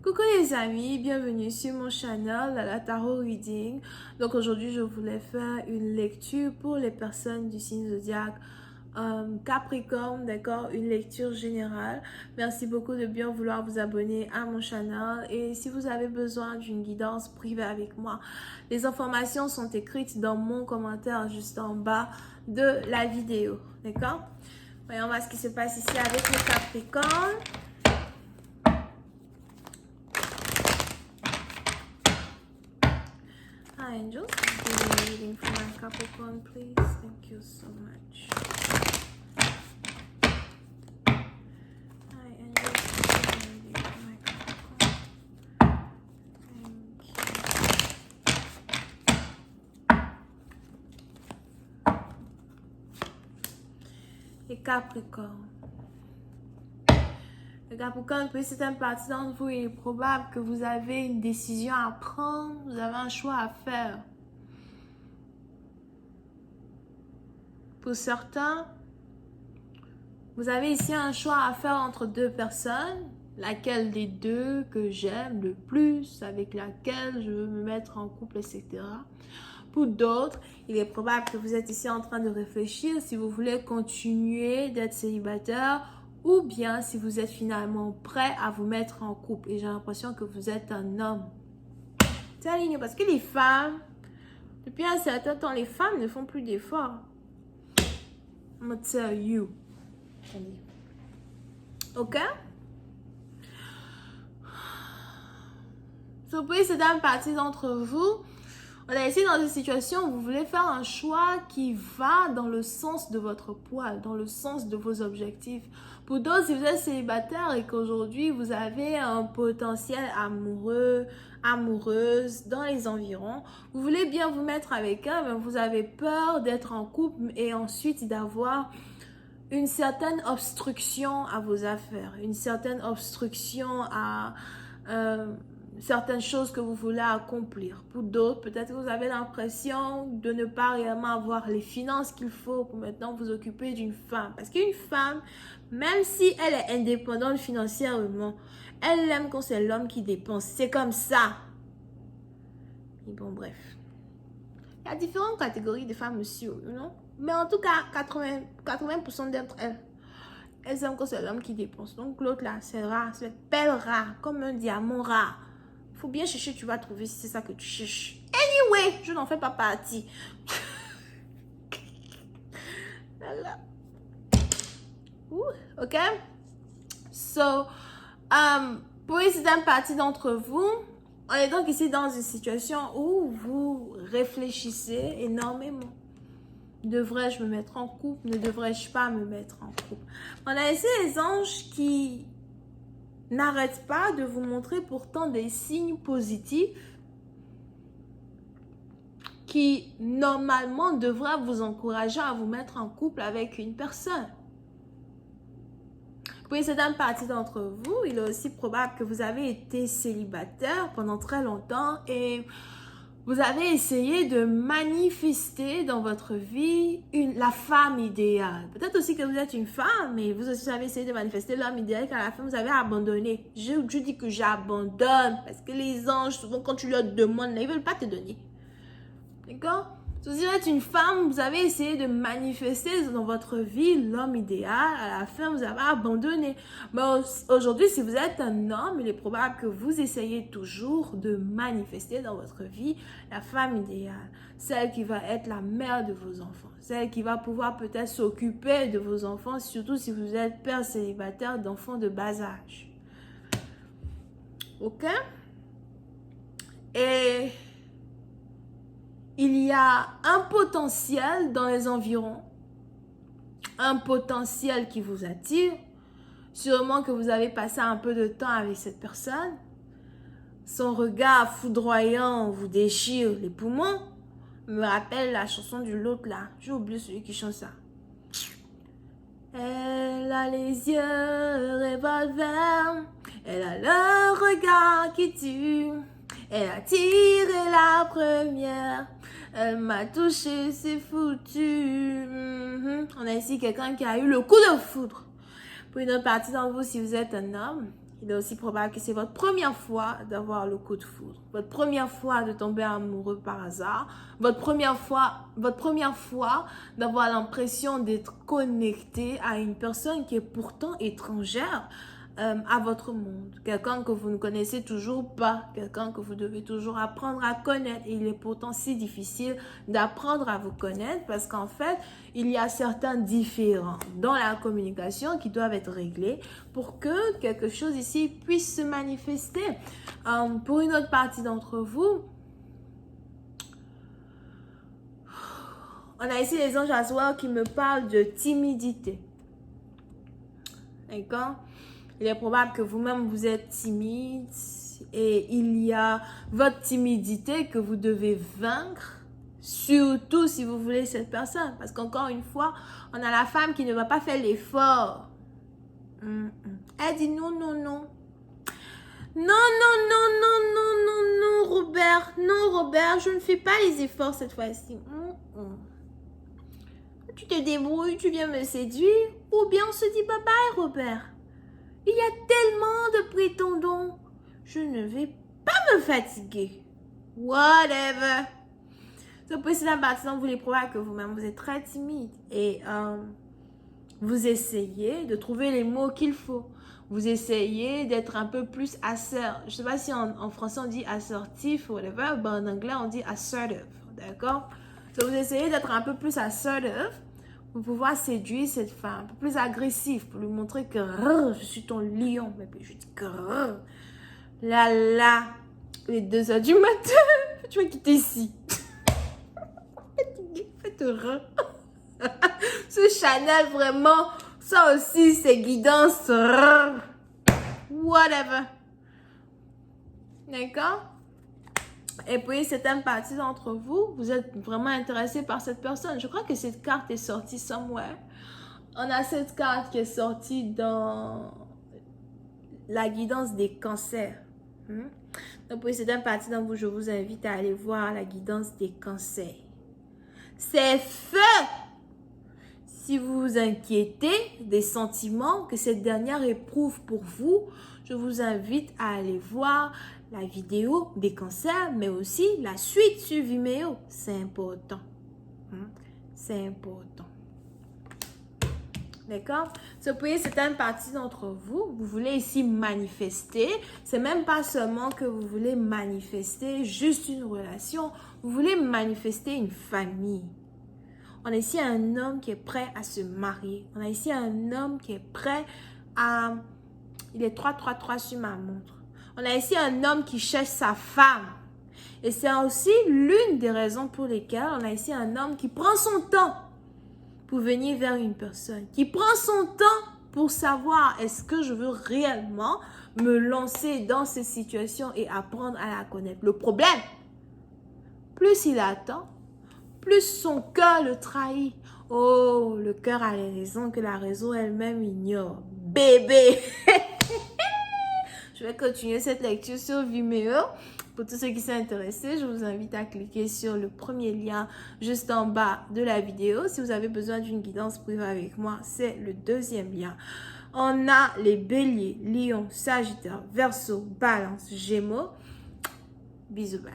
Coucou les amis, bienvenue sur mon channel la Tarot Reading. Donc aujourd'hui je voulais faire une lecture pour les personnes du signe zodiaque Capricorne, d'accord, une lecture générale. Merci beaucoup de bien vouloir vous abonner à mon channel et si vous avez besoin d'une guidance privée avec moi, les informations sont écrites dans mon commentaire juste en bas de la vidéo, d'accord. Voyons voir ce qui se passe ici avec les Capricornes. Hi angels, do a reading for my Capricorn please. Thank you so much. Hi angels, do a reading for my Capricorn. Thank you. Les Capricornes. Les Capricornes, peut-être c'est un parti d'entre vous, il est probable que vous avez une décision à prendre, vous avez un choix à faire. Pour certains, vous avez ici un choix à faire entre deux personnes, laquelle des deux que j'aime le plus, avec laquelle je veux me mettre en couple, etc. Pour d'autres, il est probable que vous êtes ici en train de réfléchir si vous voulez continuer d'être célibataire ou bien si vous êtes finalement prêt à vous mettre en couple. Et j'ai l'impression que vous êtes un homme. C'est aligné parce que les femmes, depuis un certain temps, les femmes ne font plus d'efforts. I'm gonna tell you. Ok? So, puis c'est une partie d'entre vous. On est ici dans une situation où vous voulez faire un choix qui va dans le sens de votre poil, dans le sens de vos objectifs. Pour d'autres, si vous êtes célibataire et qu'aujourd'hui vous avez un potentiel amoureux, amoureuse dans les environs, vous voulez bien vous mettre avec elle, mais vous avez peur d'être en couple et ensuite d'avoir une certaine obstruction à vos affaires, une certaine obstruction à certaines choses que vous voulez accomplir. Pour d'autres, peut-être que vous avez l'impression de ne pas réellement avoir les finances qu'il faut pour maintenant vous occuper d'une femme. Parce qu'une femme, même si elle est indépendante financièrement, elle aime quand c'est l'homme qui dépense. C'est comme ça. Et bon, bref. Il y a différentes catégories de femmes aussi, non? Mais en tout cas, 80% d'entre elles, elles aiment quand c'est l'homme qui dépense. Donc l'autre là, c'est rare, c'est belle rare, comme un diamant rare. Faut bien chercher, tu vas trouver si c'est ça que tu cherches. Anyway, je n'en fais pas partie. Ok? So, pour une certaine partie d'entre vous, on est donc ici dans une situation où vous réfléchissez énormément. Devrais-je me mettre en couple? Ne devrais-je pas me mettre en couple? On a ici les anges qui n'arrêtent pas de vous montrer pourtant des signes positifs qui, normalement, devraient vous encourager à vous mettre en couple avec une personne. Pour une certaine partie d'entre vous, il est aussi probable que vous avez été célibataire pendant très longtemps et vous avez essayé de manifester dans votre vie la femme idéale. Peut-être aussi que vous êtes une femme, mais vous aussi avez essayé de manifester l'homme idéal qu'à la fin vous avez abandonné. Je dis que j'abandonne parce que les anges, souvent quand tu leur demandes, ils ne veulent pas te donner. D'accord? Si vous êtes une femme, vous avez essayé de manifester dans votre vie l'homme idéal. À la fin, vous avez abandonné. Mais aujourd'hui, si vous êtes un homme, il est probable que vous essayez toujours de manifester dans votre vie la femme idéale. Celle qui va être la mère de vos enfants. Celle qui va pouvoir peut-être s'occuper de vos enfants, surtout si vous êtes père célibataire d'enfants de bas âge. Ok? Et il y a un potentiel dans les environs, un potentiel qui vous attire. Sûrement que vous avez passé un peu de temps avec cette personne. Son regard foudroyant vous déchire les poumons. Me rappelle la chanson du l'autre là. J'ai oublié celui qui chante ça. Elle a les yeux revolver. Elle a le regard qui tue. Elle a tiré la première. Elle m'a touché, c'est foutu. On a ici quelqu'un qui a eu le coup de foudre. Pour une autre partie d'entre vous, si vous êtes un homme, Il est aussi probable que c'est votre première fois d'avoir le coup de foudre, votre première fois de tomber amoureux par hasard, votre première fois d'avoir l'impression d'être connecté à une personne qui est pourtant étrangère à votre monde. Quelqu'un que vous ne connaissez toujours pas, quelqu'un que vous devez toujours apprendre à connaître. Et il est pourtant si difficile d'apprendre à vous connaître parce qu'en fait, il y a certains différends dans la communication qui doivent être réglés pour que quelque chose ici puisse se manifester. Pour une autre partie d'entre vous, on a ici les anges assoirs qui me parlent de timidité. D'accord? Il est probable que vous-même vous êtes timide et il y a votre timidité que vous devez vaincre, surtout si vous voulez cette personne. Parce qu'encore une fois, on a la femme qui ne va pas faire l'effort. Elle dit non, non, non. Non, non, non, non, non, non, non, Robert. Non, Robert, je ne fais pas les efforts cette fois-ci. Tu te débrouilles, tu viens me séduire, ou bien on se dit bye bye, Robert. Il y a tellement de prétendants. Je ne vais pas me fatiguer. Whatever. Ce précédent bâtiment, vous les prouvez que vous-même, vous êtes très timide. Et vous essayez de trouver les mots qu'il faut. Vous essayez d'être un peu plus assertif. Je ne sais pas si en français on dit assertif ou whatever. Ben, en anglais on dit assertive. D'accord? Donc vous essayez d'être un peu plus assertive pour pouvoir séduire cette femme, un peu plus agressif, pour lui montrer que je suis ton lion. Mais puis je dis que là, les 2 heures du matin, tu vas quitter ici. Faites heureux. Ce Chanel, vraiment, ça aussi, c'est guidance. Whatever. D'accord? Et puis, certaines parties d'entre vous, vous êtes vraiment intéressé par cette personne. Je crois que cette carte est sortie somewhere. On a cette carte qui est sortie dans la guidance des cancers. Donc, pour certaines parties d'entre vous, je vous invite à aller voir la guidance des cancers. C'est feu! Si vous vous inquiétez des sentiments que cette dernière éprouve pour vous, je vous invite à aller voir la vidéo des cancers, mais aussi la suite sur Vimeo. C'est important. C'est important. D'accord? Ce point, c'est une partie d'entre vous. Vous voulez ici manifester. C'est même pas seulement que vous voulez manifester juste une relation. Vous voulez manifester une famille. On a ici un homme qui est prêt à se marier. On a ici un homme qui est prêt à... Il est 333 sur ma montre. On a ici un homme qui cherche sa femme. Et c'est aussi l'une des raisons pour lesquelles on a ici un homme qui prend son temps pour venir vers une personne. Qui prend son temps pour savoir est-ce que je veux réellement me lancer dans cette situation et apprendre à la connaître. Le problème, plus il attend, plus son cœur le trahit. Oh, le cœur a les raisons que la raison elle-même ignore. Bébé! Je vais continuer cette lecture sur Vimeo. Pour tous ceux qui sont intéressés, je vous invite à cliquer sur le premier lien juste en bas de la vidéo. Si vous avez besoin d'une guidance privée avec moi, c'est le 2e lien. On a les béliers, lions, sagittaires, verseaux, balance, gémeaux. Bisous, bye.